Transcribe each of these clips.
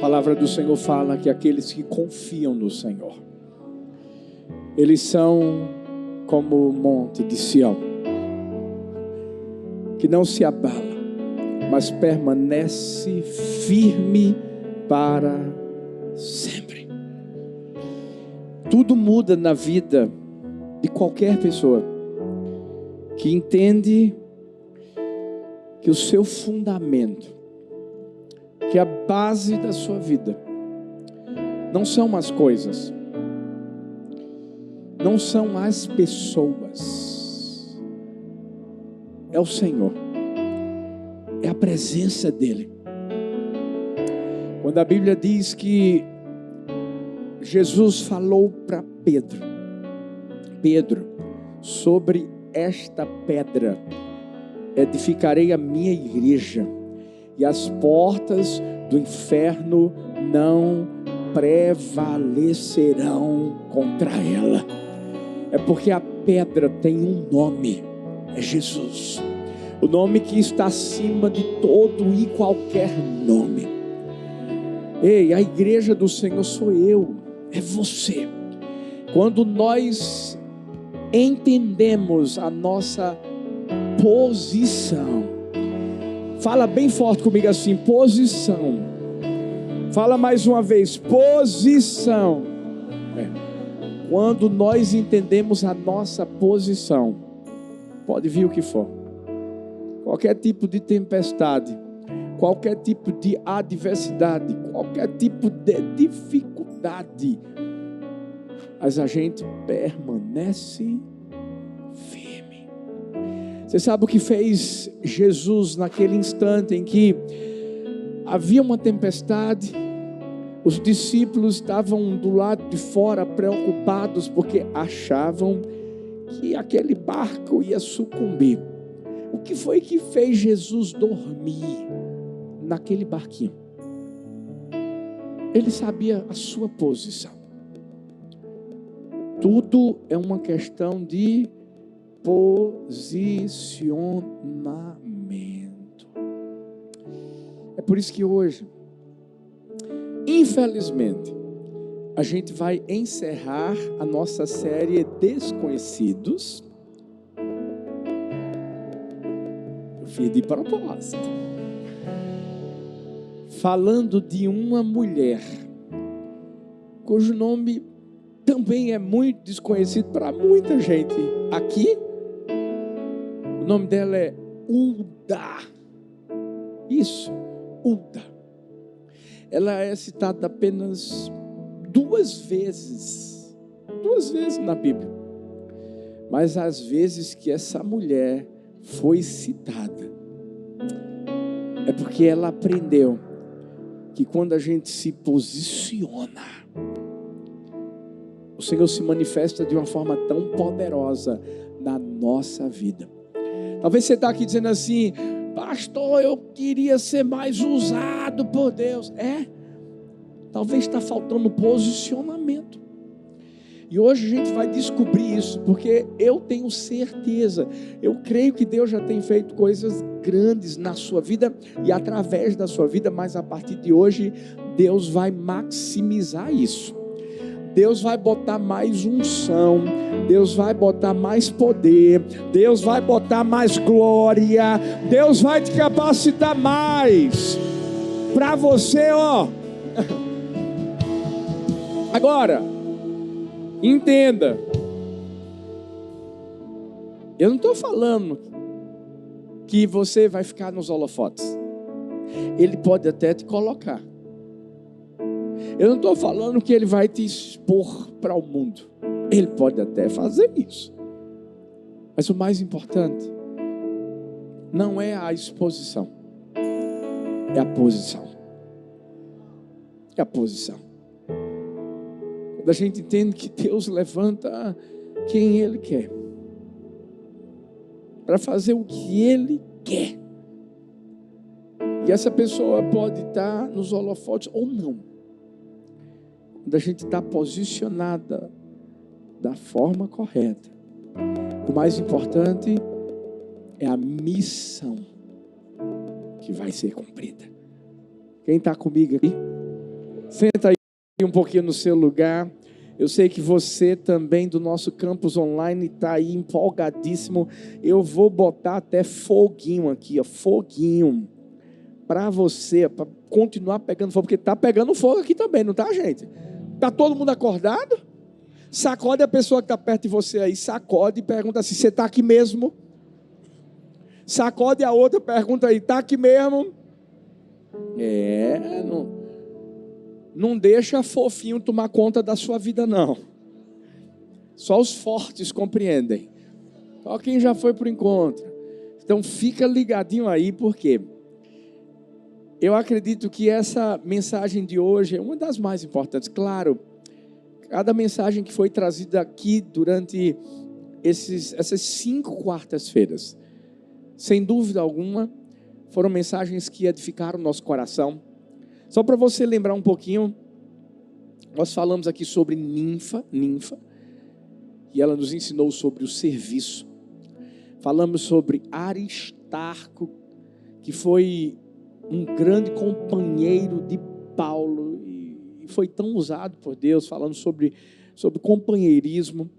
palavra do Senhor fala que aqueles que confiam no Senhor, eles são como o monte de Sião, que não se abala, mas permanece firme para sempre. Tudo muda na vida de qualquer pessoa que entende que o seu fundamento, que a base da sua vida não são as coisas, não são as pessoas, é o Senhor, é a presença dEle. Quando a Bíblia diz que Jesus falou para Pedro, sobre esta pedra edificarei a minha igreja, e as portas do inferno não prevalecerão contra ela. É porque a pedra tem um nome, é Jesus, o nome que está acima de todo e qualquer nome. Ei, a igreja do Senhor sou eu, é você. Quando nós entendemos a nossa posição, fala bem forte comigo assim, posição. Fala mais uma vez, posição. Quando nós entendemos a nossa posição, pode vir o que for, qualquer tipo de tempestade, qualquer tipo de adversidade, qualquer tipo de dificuldade, mas a gente permanece firme. Você sabe o que fez Jesus naquele instante em que havia uma tempestade? Os discípulos estavam do lado de fora preocupados porque achavam que aquele barco ia sucumbir. O que foi que fez Jesus dormir naquele barquinho? Ele sabia a sua posição. Tudo é uma questão de posicionamento. É por isso que hoje, infelizmente, a gente vai encerrar a nossa série Desconhecidos. Eu fiz de propósito. Falando de uma mulher cujo nome também é muito desconhecido para muita gente aqui. O nome dela é Hulda. Isso, Hulda. Ela é citada apenas duas vezes na Bíblia. Mas as vezes que essa mulher foi citada, é porque ela aprendeu que quando a gente se posiciona, o Senhor se manifesta de uma forma tão poderosa na nossa vida. Talvez você está aqui dizendo assim, pastor, eu queria ser mais usado por Deus. Talvez está faltando posicionamento. E hoje a gente vai descobrir isso, porque eu tenho certeza, eu creio que Deus já tem feito coisas grandes na sua vida e através da sua vida, mas a partir de hoje, Deus vai maximizar isso. Deus vai botar mais unção, Deus vai botar mais poder, Deus vai botar mais glória, Deus vai te capacitar mais para você, ó. Agora, entenda, eu não estou falando que você vai ficar nos holofotes. Ele pode até te colocar. Eu não estou falando que ele vai te expor para o mundo. Ele pode até fazer isso. Mas o mais importante não é a exposição, é a posição. É a posição. Quando a gente entende que Deus levanta quem Ele quer, para fazer o que Ele quer. E essa pessoa pode estar nos holofotes ou não. Quando a gente está posicionada da forma correta, o mais importante é a missão que vai ser cumprida. Quem está comigo aqui? Senta aí um pouquinho no seu lugar. Eu sei que você também do nosso campus online está aí empolgadíssimo. Eu vou botar até foguinho aqui, ó, foguinho, para você, para continuar pegando fogo, porque está pegando fogo aqui também, não tá, gente? Está todo mundo acordado? Sacode a pessoa que está perto de você aí, sacode e pergunta assim, você está aqui mesmo? Sacode a outra, pergunta aí, está aqui mesmo? Não deixa fofinho tomar conta da sua vida, não. Só os fortes compreendem. Só quem já foi para o encontro. Então fica ligadinho aí, porque eu acredito que essa mensagem de hoje é uma das mais importantes. Claro, cada mensagem que foi trazida aqui durante essas 5 quartas-feiras, sem dúvida alguma, foram mensagens que edificaram o nosso coração. Só para você lembrar um pouquinho, nós falamos aqui sobre Ninfa, e ela nos ensinou sobre o serviço. Falamos sobre Aristarco, que foi um grande companheiro de Paulo, e foi tão usado por Deus, falando sobre companheirismo.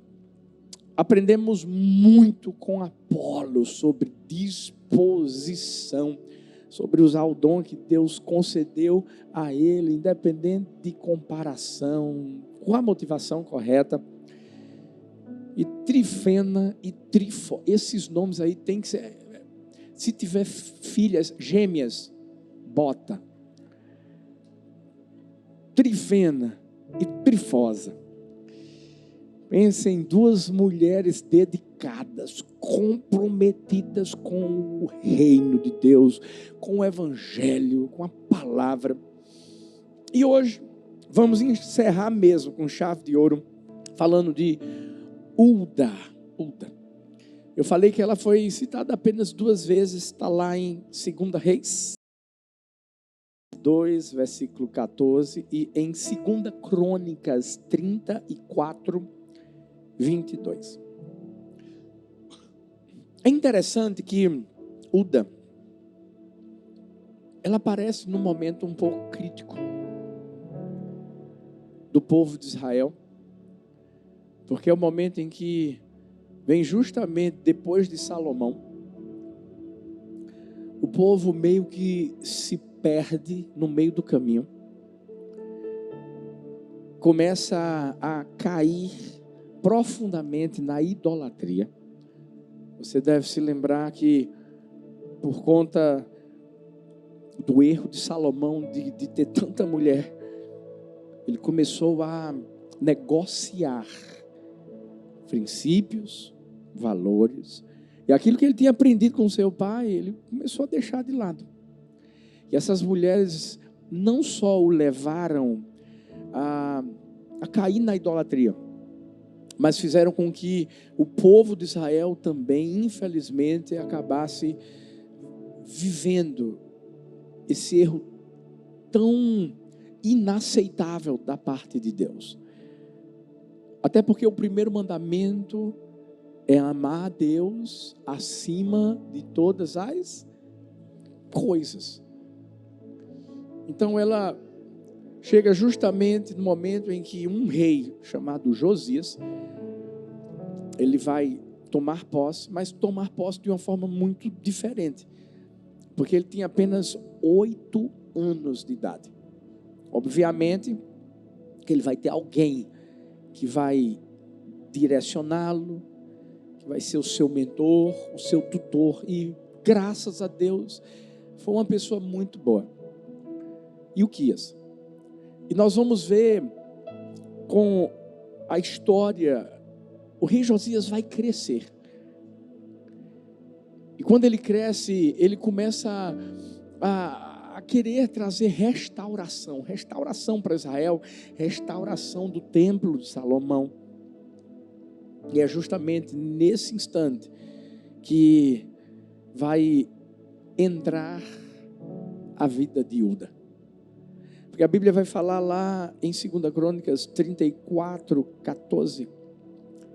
Aprendemos muito com Apolo sobre disposição, sobre usar o dom que Deus concedeu a ele, independente de comparação, com a motivação correta. E Trifena e Trifo, esses nomes aí tem que ser, se tiver filhas gêmeas, bota. Trifena e Trifosa. Pensa em 2 mulheres dedicadas, comprometidas com o reino de Deus, com o evangelho, com a palavra. E hoje vamos encerrar mesmo com chave de ouro, falando de Hulda. Eu falei que ela foi citada apenas 2 vezes, está lá em 2 Reis 2, versículo 14, e em 2 Crônicas 34, 22. É interessante que Hulda, ela aparece num momento um pouco crítico do povo de Israel, porque é o momento em que vem justamente depois de Salomão. O povo meio que se perde no meio do caminho, começa a cair profundamente na idolatria. Você deve se lembrar que por conta do erro de Salomão de ter tanta mulher, ele começou a negociar princípios, valores, e aquilo que ele tinha aprendido com seu pai, ele começou a deixar de lado. E essas mulheres não só o levaram a cair na idolatria, mas fizeram com que o povo de Israel também, infelizmente, acabasse vivendo esse erro tão inaceitável da parte de Deus. Até porque o primeiro mandamento é amar a Deus acima de todas as coisas. Então ela chega justamente no momento em que um rei chamado Josias, ele vai tomar posse, mas tomar posse de uma forma muito diferente, porque ele tinha apenas 8 anos de idade. Obviamente que ele vai ter alguém que vai direcioná-lo, que vai ser o seu mentor, o seu tutor, e graças a Deus foi uma pessoa muito boa, Ilquias. E nós vamos ver com a história, o rei Josias vai crescer. E quando ele cresce, ele começa a querer trazer restauração para Israel, restauração do templo de Salomão. E é justamente nesse instante que vai entrar a vida de Hulda. Porque a Bíblia vai falar lá em 2 Crônicas 34, 14,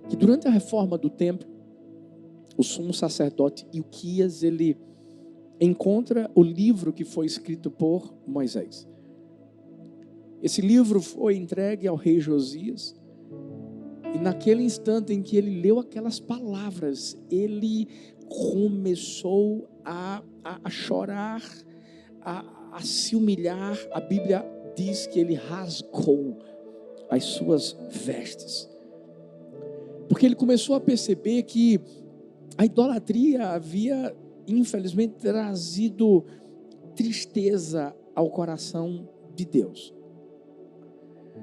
que durante a reforma do templo, o sumo sacerdote Ilquias, ele encontra o livro que foi escrito por Moisés. Esse livro foi entregue ao rei Josias. E naquele instante em que ele leu aquelas palavras, ele começou a chorar, a se humilhar. A Bíblia diz que ele rasgou as suas vestes, porque ele começou a perceber que a idolatria havia, infelizmente, trazido tristeza ao coração de Deus.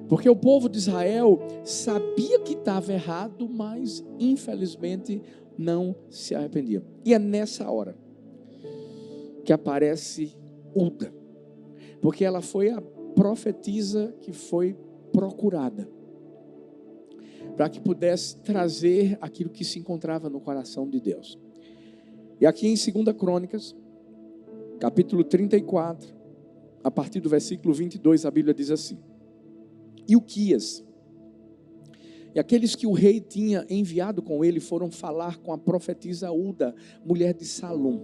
Porque o povo de Israel sabia que estava errado, mas infelizmente não se arrependia. E é nessa hora que aparece Hulda, porque ela foi a profetisa que foi procurada para que pudesse trazer aquilo que se encontrava no coração de Deus. E aqui em 2 Crônicas, capítulo 34, a partir do versículo 22, a Bíblia diz assim: Ilquias e aqueles que o rei tinha enviado com ele foram falar com a profetisa Hulda, mulher de Salum,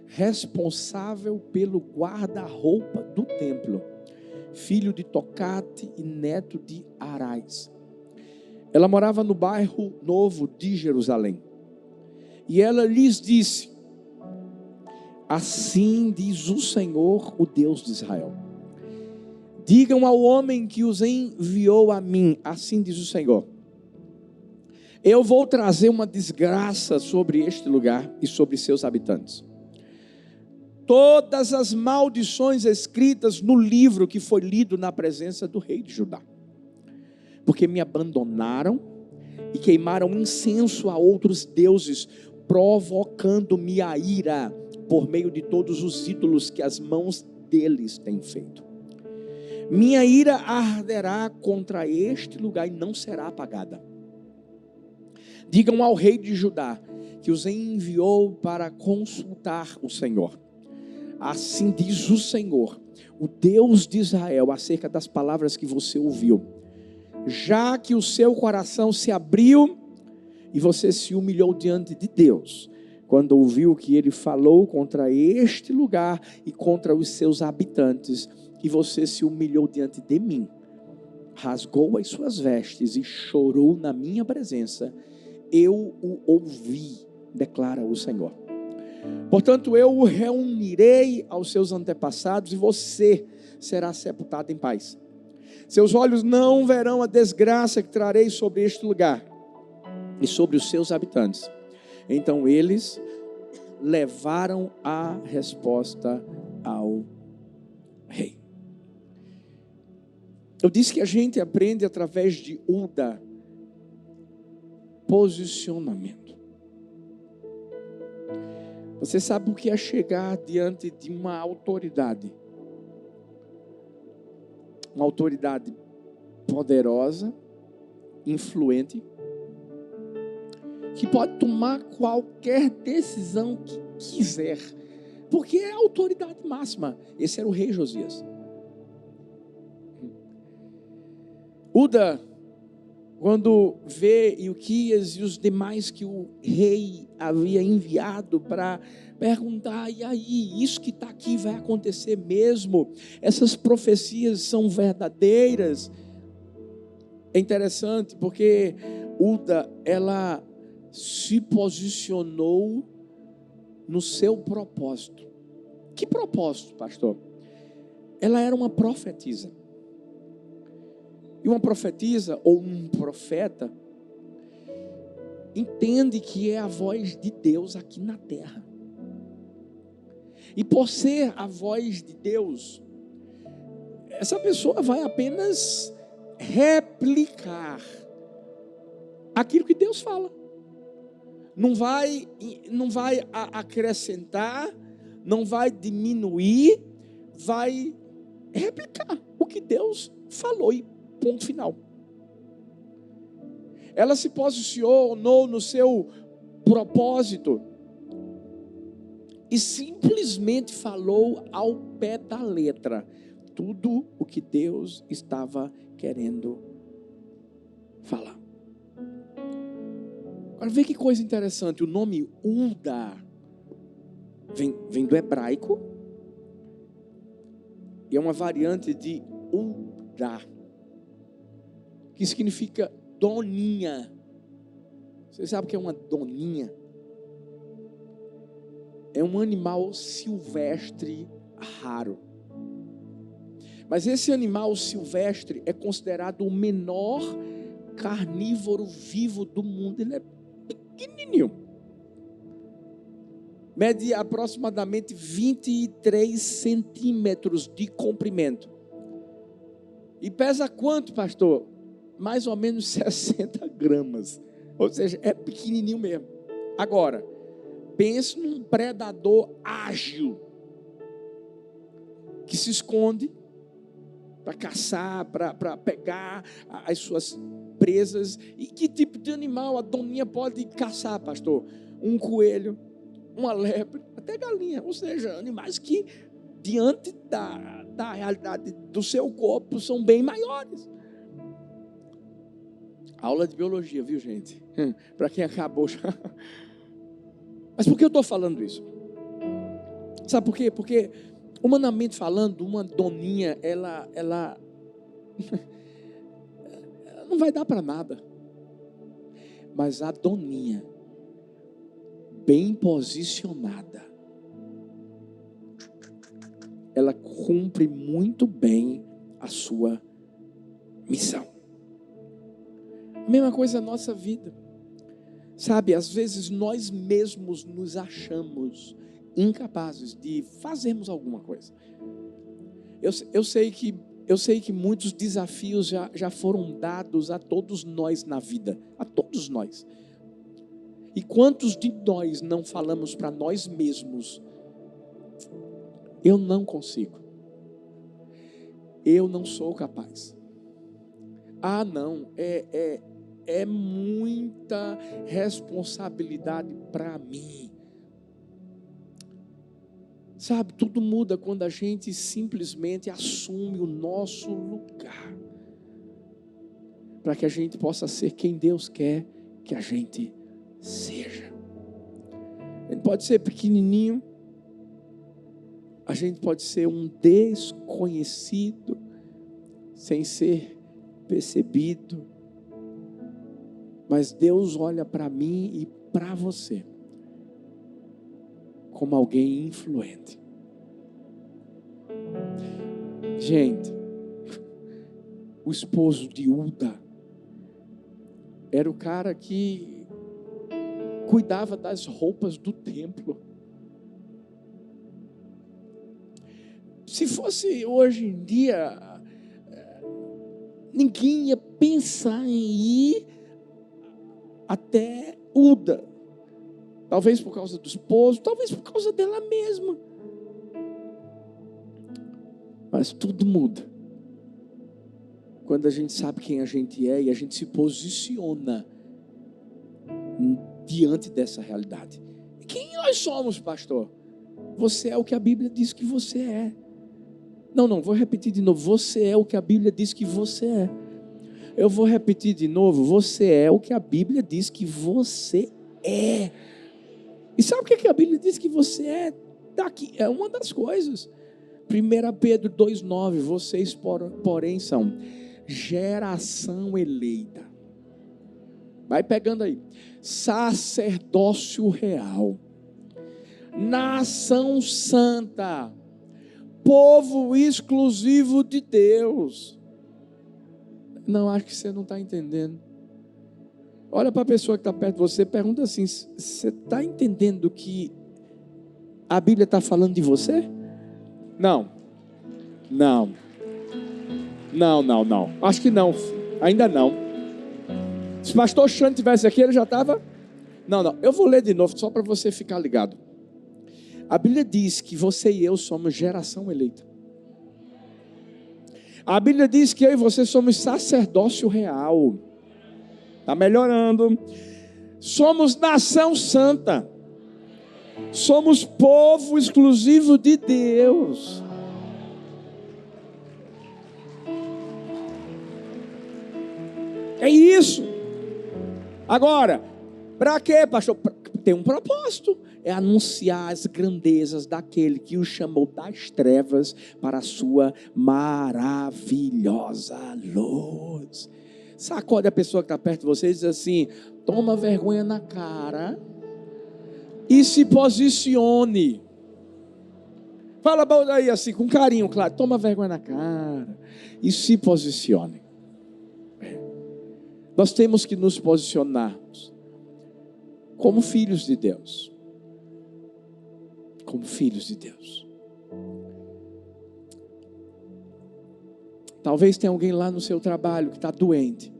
responsável pelo guarda-roupa do templo, filho de Tocate e neto de Arás. Ela morava no bairro Novo de Jerusalém. E ela lhes disse: assim diz o Senhor, o Deus de Israel: digam ao homem que os enviou a mim, assim diz o Senhor: eu vou trazer uma desgraça sobre este lugar e sobre seus habitantes. Todas as maldições escritas no livro que foi lido na presença do rei de Judá, porque me abandonaram e queimaram incenso a outros deuses, provocando-me a ira por meio de todos os ídolos que as mãos deles têm feito. Minha ira arderá contra este lugar e não será apagada. Digam ao rei de Judá que os enviou para consultar o Senhor. Assim diz o Senhor, o Deus de Israel, acerca das palavras que você ouviu. Já que o seu coração se abriu e você se humilhou diante de Deus, quando ouviu que ele falou contra este lugar e contra os seus habitantes, e você se humilhou diante de mim, rasgou as suas vestes e chorou na minha presença, eu o ouvi, declara o Senhor. Portanto, eu o reunirei aos seus antepassados e você será sepultado em paz. Seus olhos não verão a desgraça que trarei sobre este lugar e sobre os seus habitantes. Então eles levaram a resposta ao rei. Eu disse que a gente aprende através de Hulda posicionamento. Você sabe o que é chegar diante de uma autoridade? Uma autoridade poderosa, influente, que pode tomar qualquer decisão que quiser, porque é a autoridade máxima. Esse era o rei Josias. Hulda, quando vê Ilquias e os demais que o rei havia enviado para perguntar: e aí, isso que está aqui vai acontecer mesmo? Essas profecias são verdadeiras? É interessante porque Hulda, ela se posicionou no seu propósito. Que propósito, pastor? Ela era uma profetisa. E uma profetisa ou um profeta entende que é a voz de Deus aqui na terra. E por ser a voz de Deus, essa pessoa vai apenas replicar aquilo que Deus fala. Não vai acrescentar, não vai diminuir, vai replicar o que Deus falou e ponto final. Ela se posicionou no seu propósito e simplesmente falou ao pé da letra tudo o que Deus estava querendo falar. Agora vê que coisa interessante, o nome Hulda vem do hebraico e é uma variante de Uda, que significa doninha. Você sabe o que é uma doninha? É um animal silvestre raro. Mas esse animal silvestre é considerado o menor carnívoro vivo do mundo. Ele é pequenininho. Mede aproximadamente 23 centímetros de comprimento. E pesa quanto, pastor? Mais ou menos 60 gramas. Ou seja, é pequenininho mesmo. Agora, pense num predador ágil, que se esconde para caçar, para pegar as suas presas. E que tipo de animal a doninha pode caçar, pastor? Um coelho, uma lebre, até galinha. Ou seja, animais que diante da realidade do seu corpo são bem maiores. Aula de biologia, viu, gente? Para quem acabou já. Mas por que eu estou falando isso? Sabe por quê? Porque, humanamente falando, uma doninha, ela não vai dar para nada. Mas a doninha, bem posicionada, ela cumpre muito bem a sua missão. A mesma coisa na nossa vida. Sabe, às vezes nós mesmos nos achamos incapazes de fazermos alguma coisa. Eu sei que muitos desafios já foram dados a todos nós na vida. A todos nós. E quantos de nós não falamos para nós mesmos: eu não consigo. Eu não sou capaz. Ah, não, é muita responsabilidade para mim. Sabe, tudo muda quando a gente simplesmente assume o nosso lugar, para que a gente possa ser quem Deus quer que a gente seja. A gente pode ser pequenininho, a gente pode ser um desconhecido, sem ser percebido, mas Deus olha para mim e para você como alguém influente. Gente, o esposo de Uda era o cara que cuidava das roupas do templo. Se fosse hoje em dia, ninguém ia pensar em ir até Uda. Talvez por causa do esposo, talvez por causa dela mesma. Mas tudo muda quando a gente sabe quem a gente é e a gente se posiciona diante dessa realidade. Quem nós somos, pastor? Você é o que a Bíblia diz que você é. Não, vou repetir de novo. Você é o que a Bíblia diz que você é. Eu vou repetir de novo. Você é o que a Bíblia diz que você é. E sabe o que a Bíblia diz que você é? Daqui é uma das coisas. 1 Pedro 2,9. Vocês, porém, são geração eleita. Vai pegando aí. Sacerdócio real. Nação santa. Povo exclusivo de Deus. Não, acho que você não está entendendo. Olha para a pessoa que está perto de você, pergunta assim: você está entendendo que a Bíblia está falando de você? Não. Acho que não, ainda não. Se o pastor Xande estivesse aqui, ele já estava. Não, eu vou ler de novo, só para você ficar ligado. A Bíblia diz que você e eu somos geração eleita. A Bíblia diz que eu e você somos sacerdócio real. Está melhorando. Somos nação santa. Somos povo exclusivo de Deus. É isso. Agora, para quê, pastor? Tem um propósito. é anunciar as grandezas daquele que o chamou das trevas para a sua maravilhosa luz. Sacode a pessoa que está perto de você e diz assim: toma vergonha na cara e se posicione. Fala aí assim, com carinho, claro. Toma vergonha na cara e se posicione. Nós temos que nos posicionarmos como filhos de Deus. Como filhos de Deus. Talvez tenha alguém lá no seu trabalho que está doente.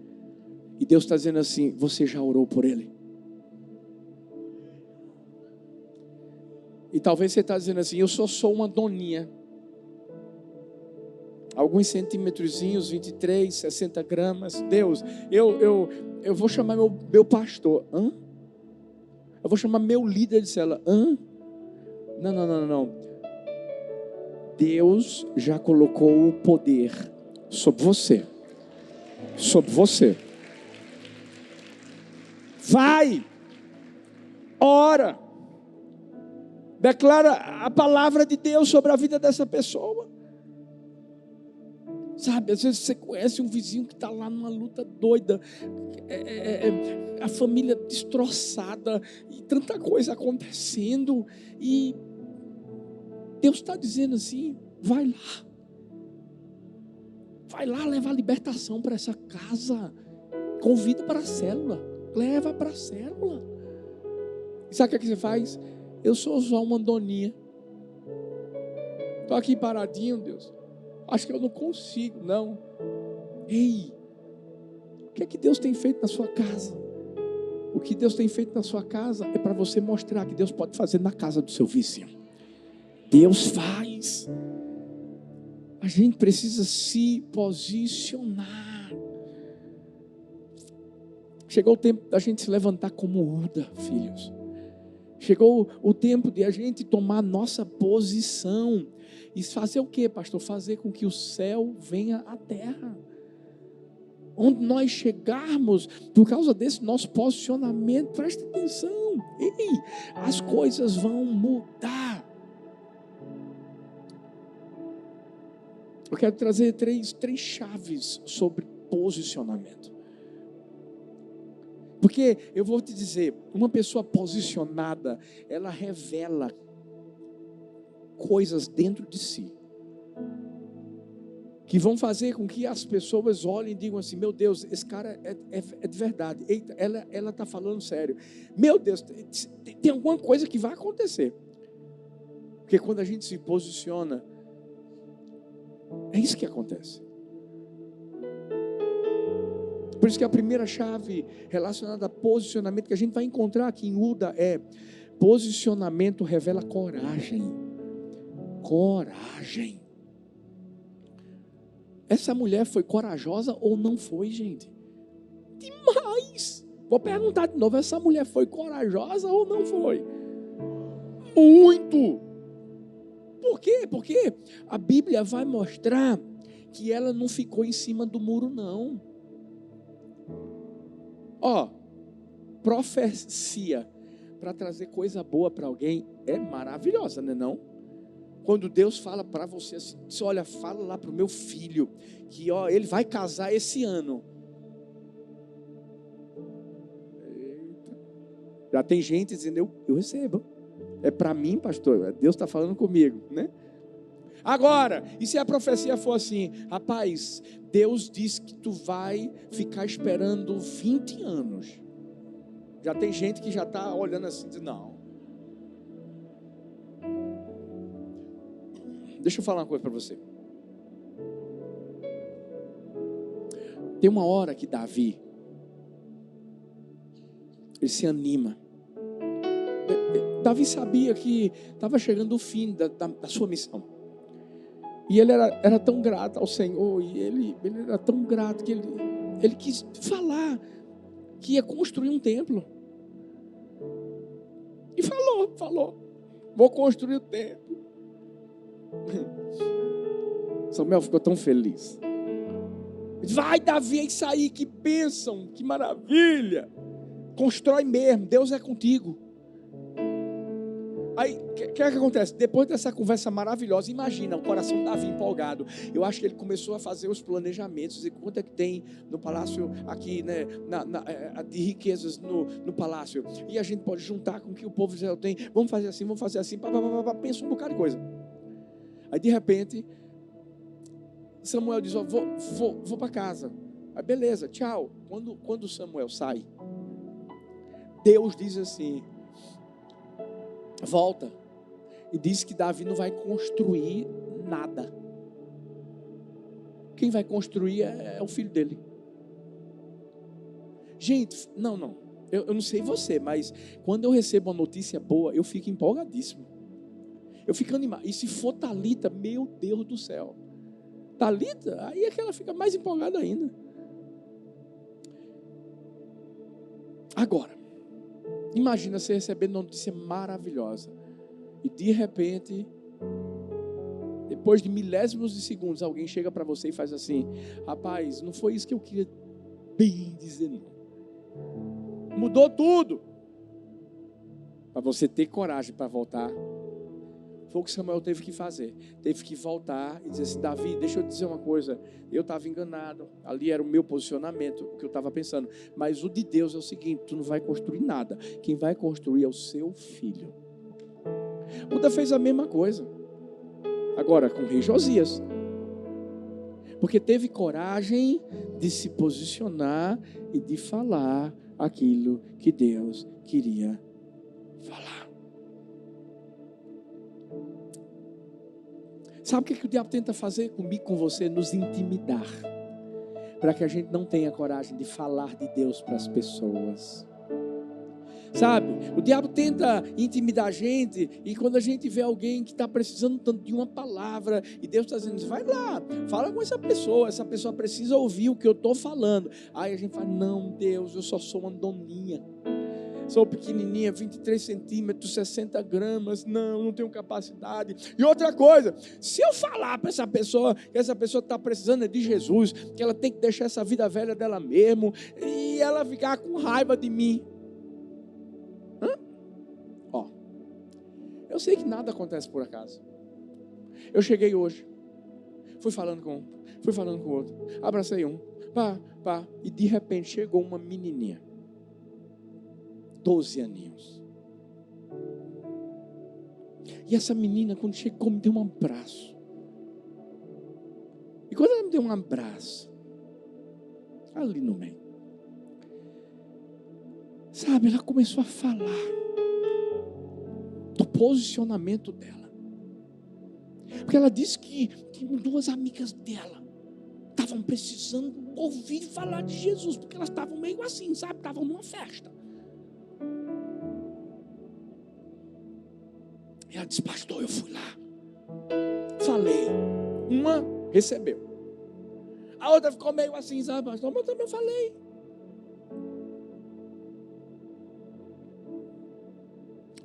E Deus está dizendo assim: você já orou por ele? E talvez você está dizendo assim: eu sou uma doninha. Alguns centímetrozinhos, 23, 60 gramas. Deus, eu vou chamar meu pastor. Hã? Eu vou chamar meu líder de célula. Hã? Não. Deus já colocou o poder sobre você. Sobre você. Vai. Ora. Declara a palavra de Deus sobre a vida dessa pessoa. Sabe, às vezes você conhece um vizinho que está lá numa luta doida, a família destroçada, e tanta coisa acontecendo, e Deus está dizendo assim: vai lá levar libertação para essa casa, convida para a célula, leva para a célula. E sabe o que você faz? Eu sou só uma doninha, estou aqui paradinho, Deus. Acho que eu não consigo, não. Ei, o que é que Deus tem feito na sua casa? O que Deus tem feito na sua casa é para você mostrar que Deus pode fazer na casa do seu vizinho. Deus faz. A gente precisa se posicionar. Chegou o tempo da gente se levantar como Uda, filhos. Chegou o tempo de a gente tomar nossa posição. E fazer o que, pastor? Fazer com que o céu venha à terra. Onde nós chegarmos, por causa desse nosso posicionamento, presta atenção. Ei, as coisas vão mudar. Eu quero trazer três chaves sobre posicionamento. Porque eu vou te dizer, uma pessoa posicionada, ela revela coisas dentro de si, que vão fazer com que as pessoas olhem e digam assim: meu Deus, esse cara é de verdade. Eita, ela está falando sério. Meu Deus, tem alguma coisa que vai acontecer. Porque quando a gente se posiciona, é isso que acontece. Por isso que a primeira chave relacionada a posicionamento que a gente vai encontrar aqui em Uda é: posicionamento revela coragem. Coragem. Essa mulher foi corajosa ou não foi, gente? Demais. Vou perguntar de novo: essa mulher foi corajosa ou não foi? Muito. Por quê? Porque a Bíblia vai mostrar que ela não ficou em cima do muro, não. Profecia para trazer coisa boa para alguém é maravilhosa, não é não? Quando Deus fala para você assim: olha, fala lá para o meu filho que ele vai casar esse ano. Eita. Já tem gente dizendo: eu recebo. É para mim, pastor. Deus está falando comigo, né? Agora, e se a profecia for assim: rapaz, Deus diz que tu vai ficar esperando 20 anos. Já tem gente que já está olhando assim, diz: não. Deixa eu falar uma coisa para você. Tem uma hora que Davi, ele se anima. Davi sabia que estava chegando o fim da sua missão. E ele era tão grato ao Senhor, e ele era tão grato que ele quis falar que ia construir um templo. E falou, vou construir o templo. Samuel ficou tão feliz. Vai, Davi, é isso aí, que bênção, que maravilha. Constrói mesmo, Deus é contigo. Aí, o que acontece? Depois dessa conversa maravilhosa, imagina o coração de Davi empolgado. Eu acho que ele começou a fazer os planejamentos. E quanto é que tem no palácio aqui, né? De riquezas no palácio. E a gente pode juntar com o que o povo de Israel tem. Vamos fazer assim, vamos fazer assim. Pensa um bocado de coisa. Aí, de repente, Samuel diz, vou para casa. Aí, beleza, tchau. Quando Samuel sai, Deus diz assim, volta. E diz que Davi não vai construir nada. Quem vai construir é o filho dele. Gente, não. Eu não sei você, mas quando eu recebo uma notícia boa, eu fico empolgadíssimo. Eu fico animado. E se for Thalita, meu Deus do céu. Thalita, aí é que ela fica mais empolgada ainda. Agora, imagina você recebendo uma notícia maravilhosa. E de repente, depois de milésimos de segundos, alguém chega para você e faz assim: rapaz, não foi isso que eu queria bem dizer, não. Mudou tudo. Para você ter coragem para voltar. Foi o que Samuel teve que fazer. Teve que voltar e dizer assim: Davi, deixa eu te dizer uma coisa. Eu estava enganado. Ali era o meu posicionamento, o que eu estava pensando. Mas o de Deus é o seguinte: tu não vai construir nada. Quem vai construir é o seu filho. Uda fez a mesma coisa. Agora com o rei Josias. Porque teve coragem de se posicionar e de falar aquilo que Deus queria falar. Sabe o que o diabo tenta fazer comigo, com você? Nos intimidar. Para que a gente não tenha coragem de falar de Deus para as pessoas. Sabe? O diabo tenta intimidar a gente. E quando a gente vê alguém que está precisando tanto de uma palavra, e Deus está dizendo: vai lá, fala com essa pessoa precisa ouvir o que eu estou falando. Aí a gente fala: não, Deus, eu só sou uma doninha. Sou pequenininha, 23 centímetros, 60 gramas, não tenho capacidade. E outra coisa, se eu falar para essa pessoa que essa pessoa está precisando de Jesus, que ela tem que deixar essa vida velha dela mesmo, e ela ficar com raiva de mim. Ó, eu sei que nada acontece por acaso. Eu cheguei hoje, fui falando com o outro, abracei um, e de repente chegou uma menininha. 12 aninhos. E essa menina, quando chegou, me deu um abraço. E quando ela me deu um abraço, ali no meio, sabe, ela começou a falar do posicionamento dela. Porque ela disse que duas amigas dela estavam precisando ouvir falar de Jesus, porque elas estavam meio assim, sabe, estavam numa festa. E ela disse: pastor, eu fui lá, falei. Uma recebeu, a outra ficou meio assim, sabe, pastor, mas eu também falei.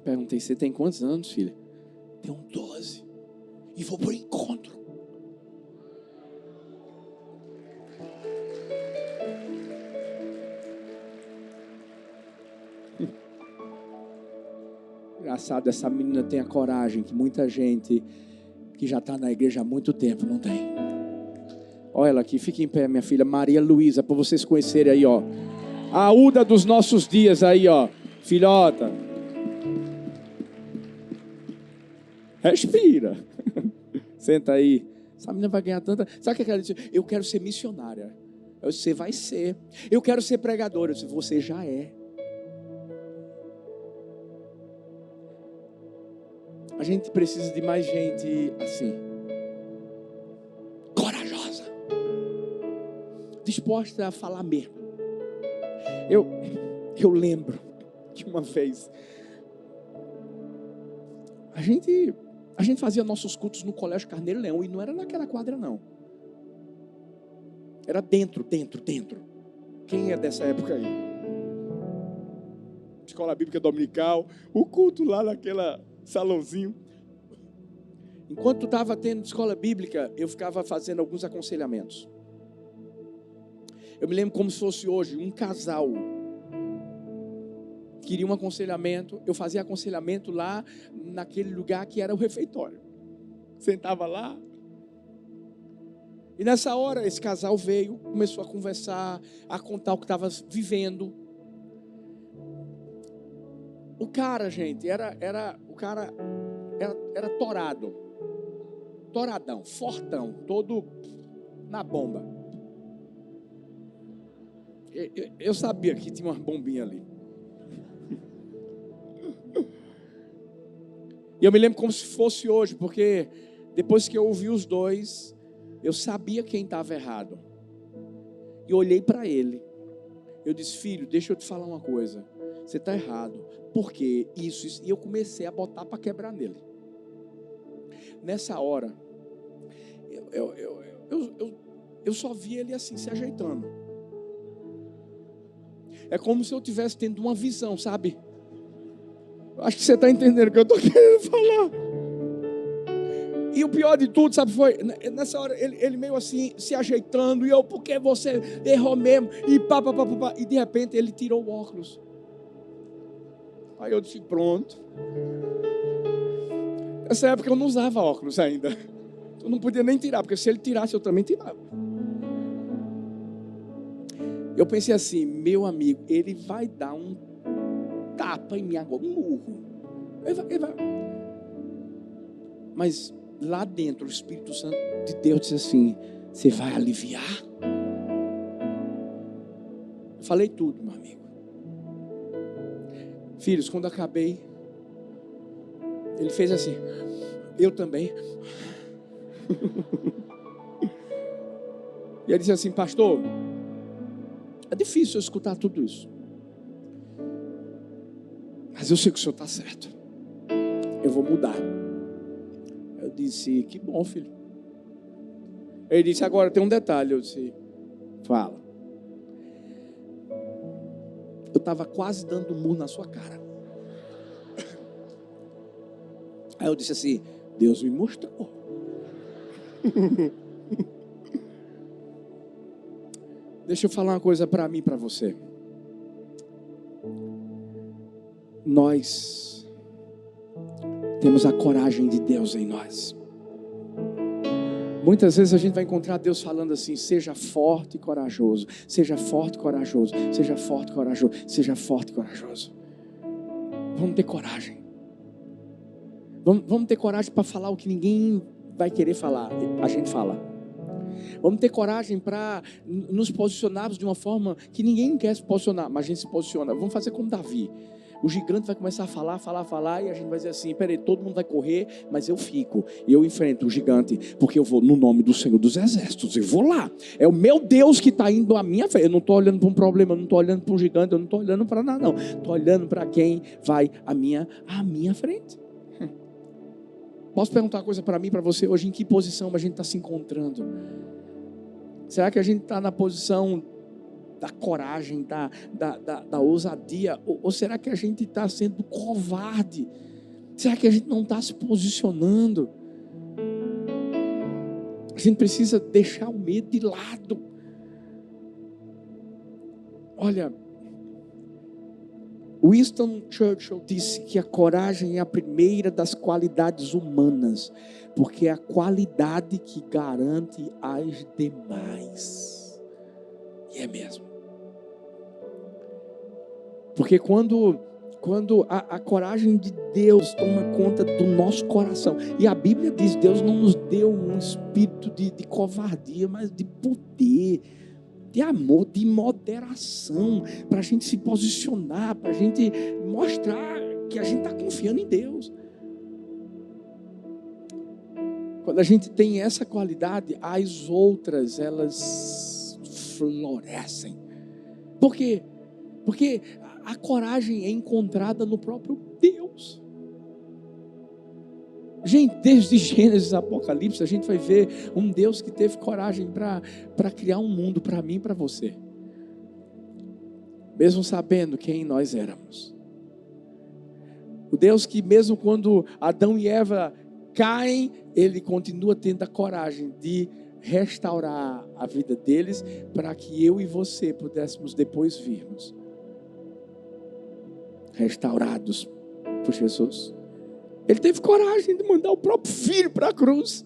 Perguntei: você tem quantos anos, filha? Tenho 12 e vou para o encontro. Engraçado, essa menina tem a coragem que muita gente que já está na igreja há muito tempo não tem. Olha ela aqui, fica em pé, minha filha Maria Luísa, para vocês conhecerem aí, ó. A Uda dos nossos dias aí, ó. Filhota. Respira. Senta aí. Essa menina vai ganhar tanta... Sabe o que ela disse? Eu quero ser missionária. Eu disse: você vai ser. Eu quero ser pregadora. Eu disse: você já é. A gente precisa de mais gente assim, corajosa, disposta a falar mesmo. Eu lembro que uma vez a gente fazia nossos cultos no Colégio Carneiro Leão, e não era naquela quadra não, era dentro. Quem é dessa época aí? Escola Bíblica Dominical, o culto lá naquela salãozinho. Enquanto estava tendo escola bíblica, eu ficava fazendo alguns aconselhamentos. Eu me lembro como se fosse hoje, um casal queria um aconselhamento, eu fazia aconselhamento lá naquele lugar que era o refeitório. Sentava lá. E nessa hora esse casal veio, começou a conversar, a contar o que estava vivendo. O cara, gente, era torado. Toradão, fortão, todo na bomba. Eu sabia que tinha uma bombinha ali. E eu me lembro como se fosse hoje, porque depois que eu ouvi os dois, eu sabia quem estava errado. E olhei para ele. Eu disse: filho, deixa eu te falar uma coisa. Você está errado. Por quê? Isso. E eu comecei a botar para quebrar nele. Nessa hora, eu só vi ele assim, se ajeitando. É como se eu estivesse tendo uma visão, sabe? Acho que você está entendendo o que eu estou querendo falar. E o pior de tudo, sabe, foi nessa hora, ele meio assim, se ajeitando, e eu, porque você errou mesmo, e pá, e de repente ele tirou o óculos. Aí eu disse: pronto. Nessa época eu não usava óculos ainda. Eu não podia nem tirar, porque se ele tirasse, eu também tirava. Eu pensei assim: meu amigo, ele vai dar um tapa em mim agora, um murro. Ele vai. Mas lá dentro, o Espírito Santo de Deus disse assim: você vai aliviar? Eu falei tudo, meu amigo. Filhos, quando acabei, ele fez assim, eu também. E ele disse assim: pastor, é difícil eu escutar tudo isso, mas eu sei que o senhor está certo, eu vou mudar. Eu disse: que bom, filho. Ele disse: agora tem um detalhe. Eu disse: fala. Eu estava quase dando um murro na sua cara. Aí eu disse assim: Deus me mostrou. Deixa eu falar uma coisa para mim e para você. Nós temos a coragem de Deus em nós. Muitas vezes a gente vai encontrar Deus falando assim: seja forte e corajoso, seja forte e corajoso, seja forte e corajoso, seja forte e corajoso. Vamos ter coragem. Vamos ter coragem para falar o que ninguém vai querer falar. A gente fala. Vamos ter coragem para nos posicionarmos de uma forma que ninguém quer se posicionar, mas a gente se posiciona. Vamos fazer como Davi. O gigante vai começar a falar, e a gente vai dizer assim: peraí, todo mundo vai correr, mas eu fico, e eu enfrento o gigante, porque eu vou no nome do Senhor dos Exércitos, eu vou lá, é o meu Deus que está indo à minha frente. Eu não estou olhando para um problema, eu não estou olhando para um gigante, eu não estou olhando para nada, não, estou olhando para quem vai à minha frente. Posso perguntar uma coisa para mim, para você hoje: em que posição a gente está se encontrando? Será que a gente está na posição da coragem, da ousadia? Ou será que a gente está sendo covarde? Será que a gente não está se posicionando? A gente precisa deixar o medo de lado. Olha, Winston Churchill disse que a coragem é a primeira das qualidades humanas, porque é a qualidade que garante as demais. E é mesmo. Porque quando a coragem de Deus toma conta do nosso coração, e a Bíblia diz: Deus não nos deu um espírito de covardia, mas de poder, de amor, de moderação, para a gente se posicionar, para a gente mostrar que a gente está confiando em Deus. Quando a gente tem essa qualidade, as outras, elas florescem. Por quê? Porque a coragem é encontrada no próprio Deus. Gente, desde Gênesis a Apocalipse, a gente vai ver um Deus que teve coragem para criar um mundo para mim e para você, mesmo sabendo quem nós éramos. O Deus que, mesmo quando Adão e Eva caem, Ele continua tendo a coragem de restaurar a vida deles, para que eu e você pudéssemos depois virmos. restaurados por Jesus. Ele teve coragem de mandar o próprio filho para a cruz,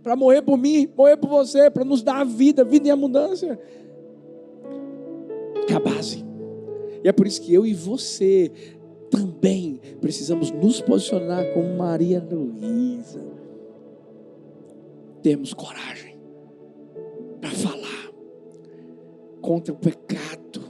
para morrer por mim, morrer por você, para nos dar a vida em abundância. É a base. E é por isso que eu e você também precisamos nos posicionar como Maria Luísa. Termos coragem para falar contra o pecado,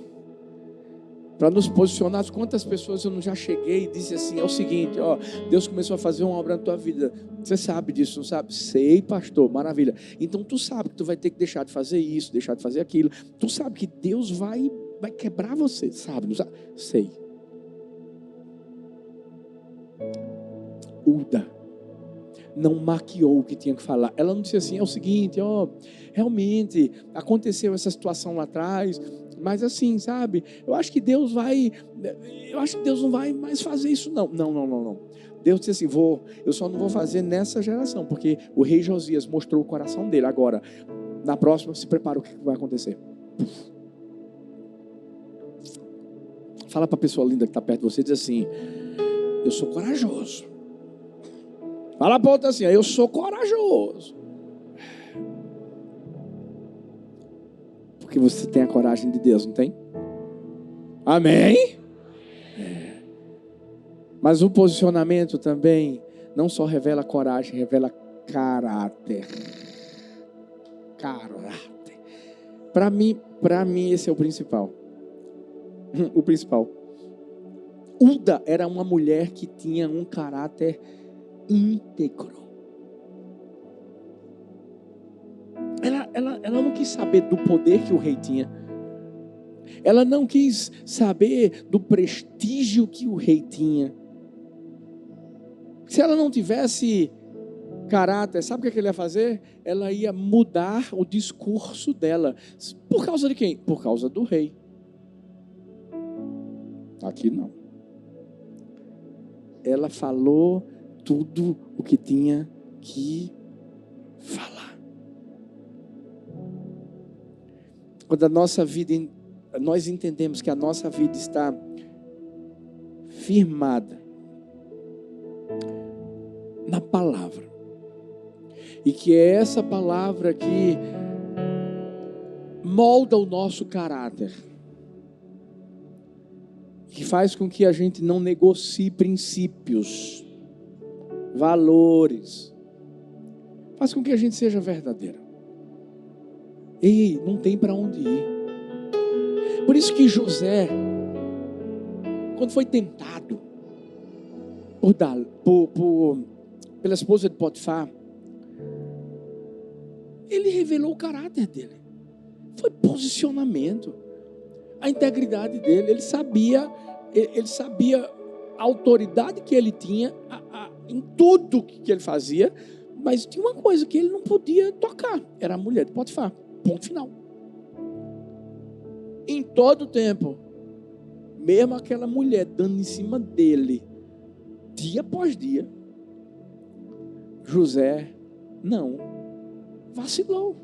para nos posicionar. Quantas pessoas eu não já cheguei e disse assim: é o seguinte, ó, Deus começou a fazer uma obra na tua vida, você sabe disso, não sabe? Sei, pastor, maravilha. Então tu sabe que tu vai ter que deixar de fazer isso, deixar de fazer aquilo. Tu sabe que Deus vai quebrar você, sabe? Não sabe? Sei. Uda não maquiou o que tinha que falar. Ela não disse assim: é o seguinte, ó, realmente aconteceu essa situação lá atrás, mas assim, sabe, eu acho que Deus não vai mais fazer isso não. Não. Deus disse assim: eu só não vou fazer nessa geração, porque o rei Josias mostrou o coração dele. Agora, na próxima, se prepara o que vai acontecer. Fala para a pessoa linda que está perto de você, diz assim: eu sou corajoso. Fala para outra assim: eu sou corajoso. Porque você tem a coragem de Deus, não tem? Amém? Mas o posicionamento também não só revela coragem, revela caráter. Caráter. Para mim esse é o principal. O principal. Uda era uma mulher que tinha um caráter íntegro. Ela não quis saber do poder que o rei tinha. Ela não quis saber do prestígio que o rei tinha. Se ela não tivesse caráter, sabe o que ela ia fazer? Ela ia mudar o discurso dela. Por causa de quem? Por causa do rei. Aqui não. Ela falou tudo o que tinha que falar. Quando a nossa vida, nós entendemos que a nossa vida está firmada na palavra, e que é essa palavra que molda o nosso caráter, que faz com que a gente não negocie princípios, valores, faz com que a gente seja verdadeiro. Ei, não tem para onde ir. Por isso que José, quando foi tentado pela esposa de Potifar, ele revelou o caráter dele. Foi posicionamento, a integridade dele. Ele sabia a autoridade que ele tinha em tudo que ele fazia, mas tinha uma coisa que ele não podia tocar: era a mulher de Potifar. Ponto final. Em todo o tempo, mesmo aquela mulher dando em cima dele, dia após dia, José não vacilou.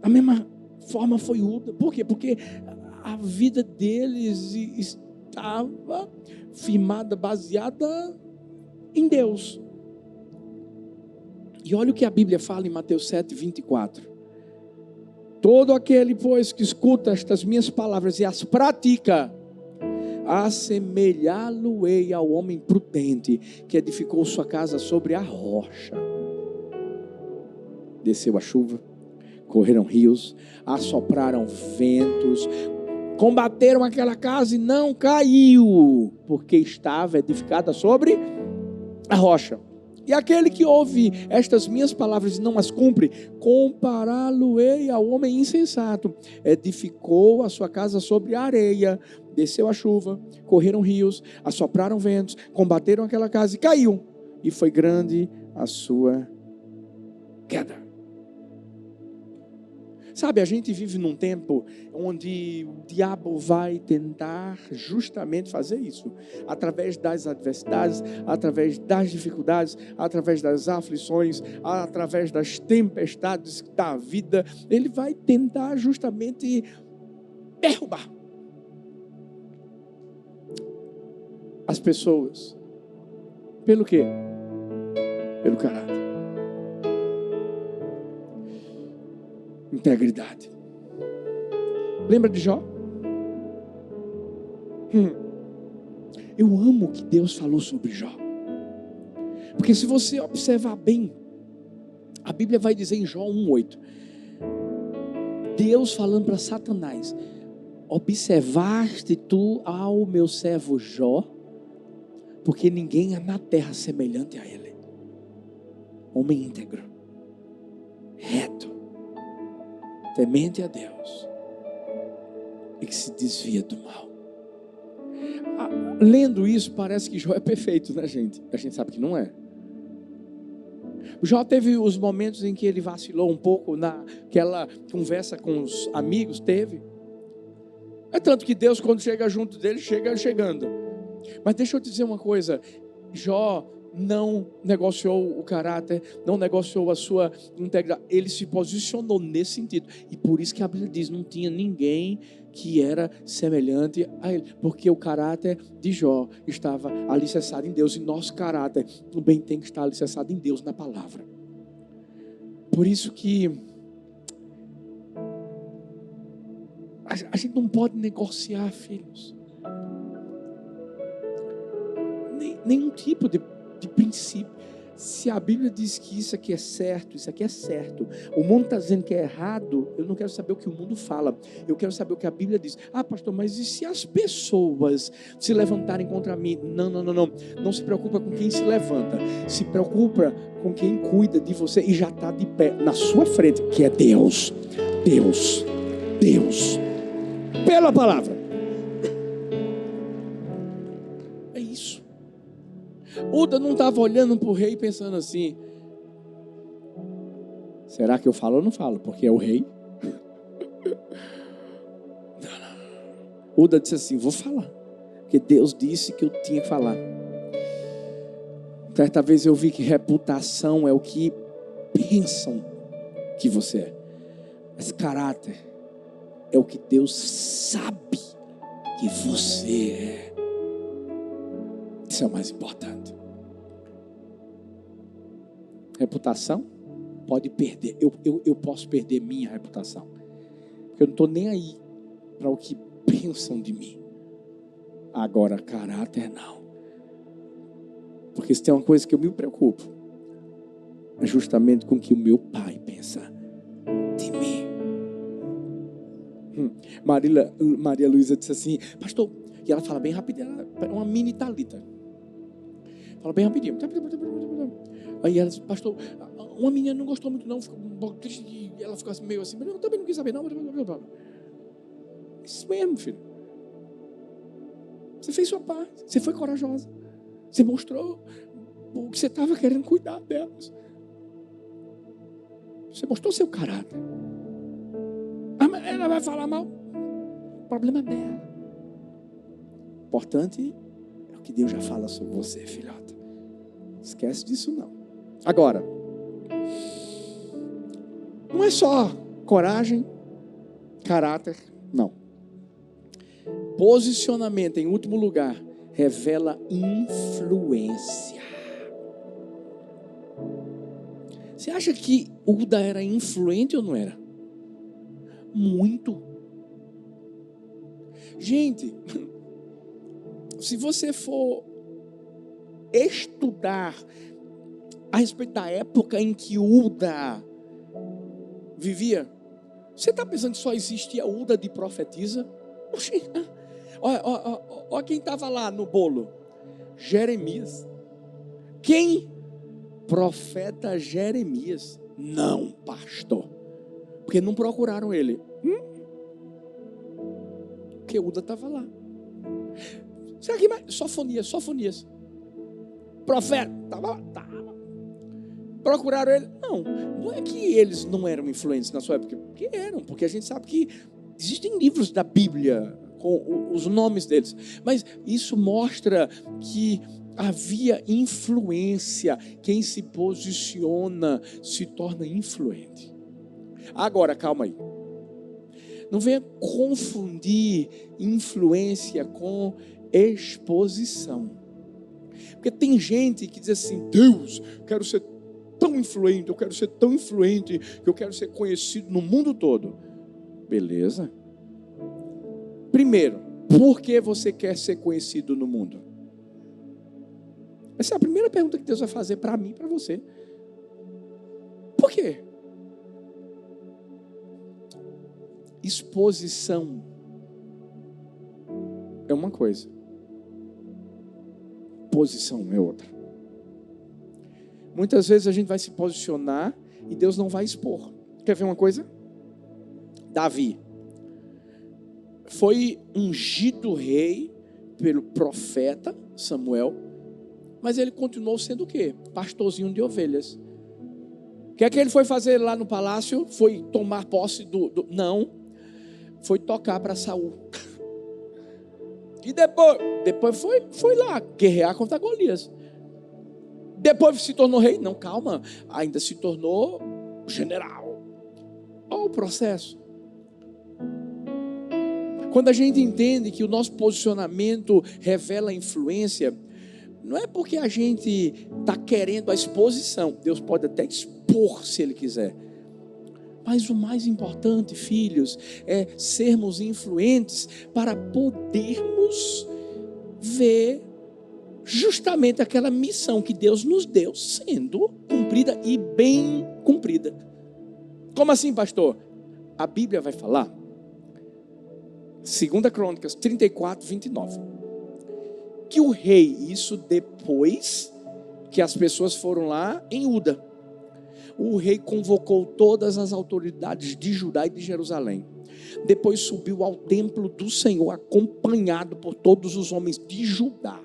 Da mesma forma foi Uda. Por quê? Porque a vida deles estava firmada, baseada em Deus. E olha o que a Bíblia fala em Mateus 7:24. Todo aquele, pois, que escuta estas minhas palavras e as pratica, assemelhá-lo-ei ao homem prudente que edificou sua casa sobre a rocha. Desceu a chuva, correram rios, assopraram ventos, combateram aquela casa e não caiu, porque estava edificada sobre a rocha. E aquele que ouve estas minhas palavras e não as cumpre, compará-lo-ei ao homem insensato. Edificou a sua casa sobre a areia, desceu a chuva, correram rios, assopraram ventos, combateram aquela casa e caiu. E foi grande a sua queda. Sabe, a gente vive num tempo onde o diabo vai tentar justamente fazer isso. Através das adversidades, através das dificuldades, através das aflições, através das tempestades da vida, ele vai tentar justamente derrubar. as pessoas. Pelo quê? Pelo caráter. Integridade. Lembra de Jó? Eu amo o que Deus falou sobre Jó. Porque se você observar bem, a Bíblia vai dizer em Jó 1:8, Deus falando para Satanás: observaste tu ao meu servo Jó, porque ninguém há na terra semelhante a ele. Homem íntegro, reto, temente a Deus e que se desvia do mal. Lendo isso, parece que Jó é perfeito, né, gente? A gente sabe que não é. Jó teve os momentos em que ele vacilou um pouco naquela conversa com os amigos, teve. É tanto que Deus, quando chega junto dele, chega chegando. Mas deixa eu te dizer uma coisa, Jó não negociou o caráter, não negociou a sua integridade, ele se posicionou nesse sentido, e por isso que a Bíblia diz, não tinha ninguém que era semelhante a ele, porque o caráter de Jó estava alicerçado em Deus, e nosso caráter também tem que estar alicerçado em Deus, na palavra. Por isso que a gente não pode negociar, filhos, nenhum tipo de princípio. Se a Bíblia diz que isso aqui é certo, isso aqui é certo, o mundo está dizendo que é errado, eu não quero saber o que o mundo fala, eu quero saber o que a Bíblia diz. Ah, pastor, mas e se as pessoas se levantarem contra mim? Não se preocupa com quem se levanta, se preocupa com quem cuida de você e já está de pé na sua frente, que é Deus, pela palavra. É isso. Uda não estava olhando para o rei pensando assim: será que eu falo ou não falo? Porque é o rei. Não. Uda disse assim: vou falar, porque Deus disse que eu tinha que falar. Certa vez eu vi que reputação é o que pensam que você é, mas caráter é o que Deus sabe que você é. Isso é o mais importante. Reputação pode perder. Eu posso perder minha reputação, porque eu não estou nem aí para o que pensam de mim. Agora, caráter não. Porque se tem uma coisa que eu me preocupo, é justamente com o que o meu pai pensa de mim. Maria Luísa disse assim: pastor, e ela fala bem rápido, ela é uma mini Thalita. Fala bem rapidinho. Aí ela disse: pastor, uma menina não gostou muito não, ficou um pouco triste, e ela ficou assim, meio assim, mas eu também não quis saber não. Isso mesmo, filho. Você fez sua parte, você foi corajosa, você mostrou o que você estava querendo cuidar delas, você mostrou seu caráter. Mas ela vai falar mal, o problema dela. Importante é o que Deus já fala sobre você, filhota. Esquece disso não. Agora, não é só coragem, caráter, não. Posicionamento, em último lugar, revela influência. Você acha que Uda era influente ou não era? Muito. Gente, se você for estudar a respeito da época em que Uda vivia, você está pensando que só existia Uda de profetisa? Olha quem estava lá no bolo: Jeremias. Quem? Profeta Jeremias. Não, pastor, porque não procuraram ele. Porque Uda estava lá. Será que mais? Sofonias. Profeta, estava. Procuraram ele? Não é que eles não eram influentes na sua época, porque eram, porque a gente sabe que existem livros da Bíblia com os nomes deles, mas isso mostra que havia influência. Quem se posiciona se torna influente. Agora, calma aí, não venha confundir influência com exposição. Porque tem gente que diz assim: Deus, eu quero ser tão influente, eu quero ser tão influente, que eu quero ser conhecido no mundo todo. Beleza. Primeiro, por que você quer ser conhecido no mundo? Essa é a primeira pergunta que Deus vai fazer para mim e para você. Por quê? Exposição é uma coisa, posição é outra. Muitas vezes a gente vai se posicionar e Deus não vai expor. Quer ver uma coisa? Davi foi ungido rei pelo profeta Samuel, mas ele continuou sendo o quê? Pastorzinho de ovelhas. O que é que ele foi fazer lá no palácio? Foi tomar posse Não, foi tocar para Saul. E depois foi lá guerrear contra Golias. Depois se tornou rei? Não, calma, ainda se tornou general. Olha o processo. Quando a gente entende que o nosso posicionamento revela influência, não é porque a gente está querendo a exposição. Deus pode até expor se Ele quiser. Mas o mais importante, filhos, é sermos influentes para podermos ver justamente aquela missão que Deus nos deu sendo cumprida e bem cumprida. Como assim, pastor? A Bíblia vai falar, 2 Crônicas 34, 29, que o rei, isso depois que as pessoas foram lá em Uda, o rei convocou todas as autoridades de Judá e de Jerusalém. Depois subiu ao templo do Senhor, acompanhado por todos os homens de Judá,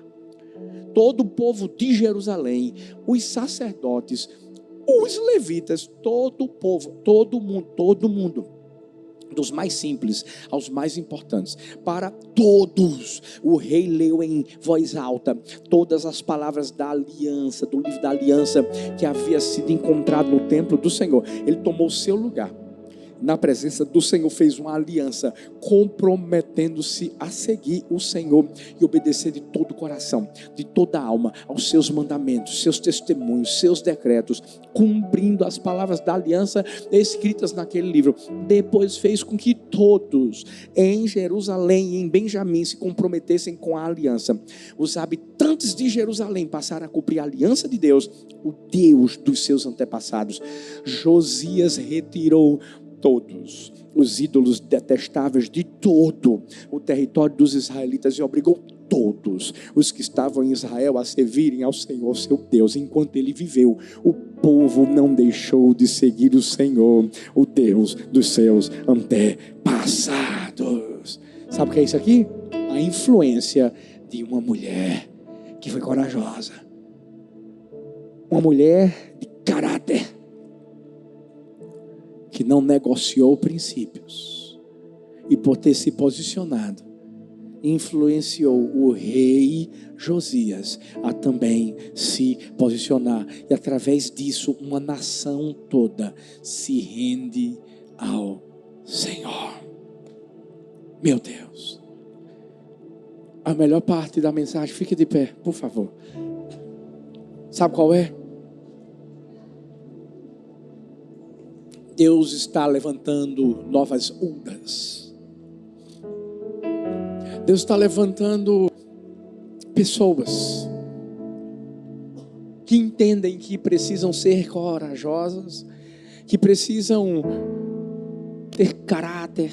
todo o povo de Jerusalém, os sacerdotes, os levitas, todo o povo, todo mundo, dos mais simples aos mais importantes, para todos. O rei leu em voz alta todas as palavras da aliança, do livro da aliança que havia sido encontrado no templo do Senhor. Ele tomou o seu lugar na presença do Senhor, fez uma aliança, comprometendo-se a seguir o Senhor e obedecer de todo o coração, de toda a alma, aos seus mandamentos, seus testemunhos, seus decretos, cumprindo as palavras da aliança escritas naquele livro. Depois fez com que todos em Jerusalém e em Benjamim se comprometessem com a aliança. Os habitantes de Jerusalém passaram a cumprir a aliança de Deus, o Deus dos seus antepassados. Josias retirou todos os ídolos detestáveis de todo o território dos israelitas e obrigou todos os que estavam em Israel a servirem ao Senhor seu Deus. Enquanto ele viveu, o povo não deixou de seguir o Senhor, o Deus dos seus antepassados. Sabe o que é isso aqui? A influência de uma mulher que foi corajosa, uma mulher de caráter, que não negociou princípios, e por ter se posicionado, influenciou o rei Josias a também se posicionar, e através disso uma nação toda se rende ao Senhor. Meu Deus, a melhor parte da mensagem, fique de pé, por favor. Sabe qual é? Deus está levantando novas Udas. Deus está levantando pessoas que entendem que precisam ser corajosas, que precisam ter caráter,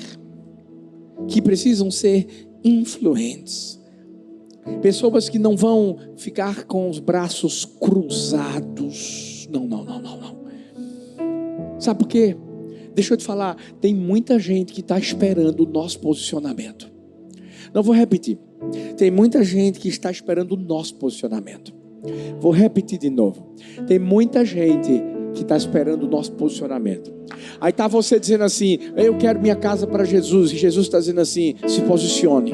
que precisam ser influentes. Pessoas que não vão ficar com os braços cruzados. Não. Sabe por quê? Deixa eu te falar, tem muita gente que está esperando o nosso posicionamento. Não, vou repetir. Tem muita gente que está esperando o nosso posicionamento. Vou repetir de novo. Tem muita gente que está esperando o nosso posicionamento. Aí está você dizendo assim: eu quero minha casa para Jesus. E Jesus está dizendo assim: se posicione.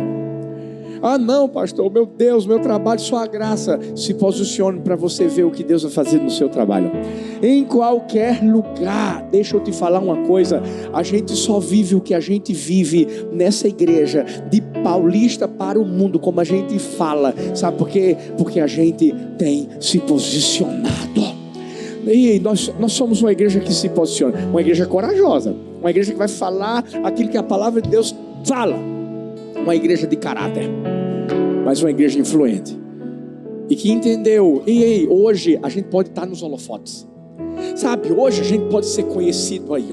Ah não, pastor, meu Deus, meu trabalho, sua graça. Se posicione para você ver o que Deus vai fazer no seu trabalho. Em qualquer lugar. Deixa eu te falar uma coisa. A gente só vive o que a gente vive nessa igreja, de Paulista para o mundo, como a gente fala. Sabe por quê? Porque a gente tem se posicionado. E nós somos uma igreja que se posiciona. Uma igreja corajosa. Uma igreja que vai falar aquilo que a palavra de Deus fala. Uma igreja de caráter, mas uma igreja influente. E que entendeu, hoje a gente pode estar nos holofotes. Sabe, hoje a gente pode ser conhecido aí,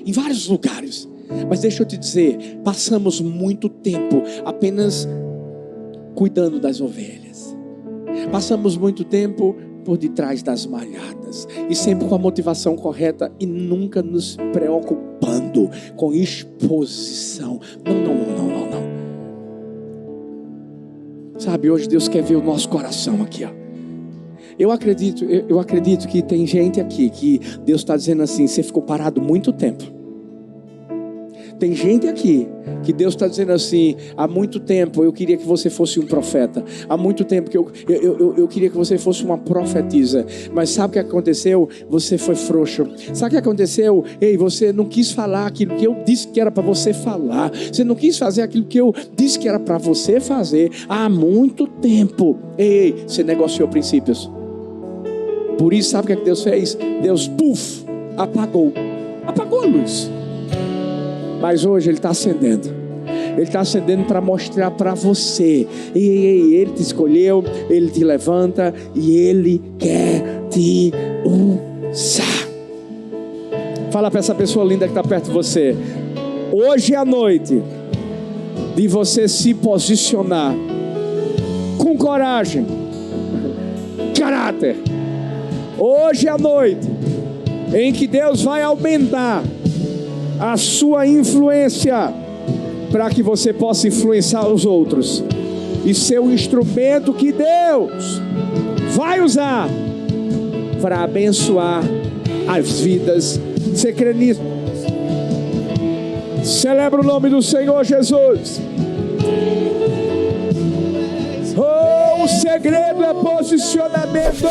em vários lugares. Mas deixa eu te dizer, passamos muito tempo apenas cuidando das ovelhas. Passamos muito tempo por detrás das malhadas. E sempre com a motivação correta e nunca nos preocupando com exposição. Não. Sabe, hoje Deus quer ver o nosso coração aqui, Eu acredito que tem gente aqui que Deus está dizendo assim: você ficou parado muito tempo. Tem gente aqui que Deus está dizendo assim: há muito tempo eu queria que você fosse um profeta. Há muito tempo que eu queria que você fosse uma profetisa. Mas sabe o que aconteceu? Você foi frouxo. Sabe o que aconteceu? Você não quis falar aquilo que eu disse que era para você falar. Você não quis fazer aquilo que eu disse que era para você fazer. Há muito tempo. Você negociou princípios. Por isso, sabe o que Deus fez? Deus, apagou a luz. Mas hoje Ele está acendendo. Ele está acendendo para mostrar para você. Ele te escolheu, Ele te levanta e Ele quer te usar. Fala para essa pessoa linda que está perto de você. Hoje é a noite de você se posicionar com coragem, caráter. Hoje é a noite em que Deus vai aumentar a sua influência, para que você possa influenciar os outros e ser o instrumento que Deus vai usar para abençoar as vidas. Você crê nisso? Celebra o nome do Senhor Jesus. O segredo é posicionamento.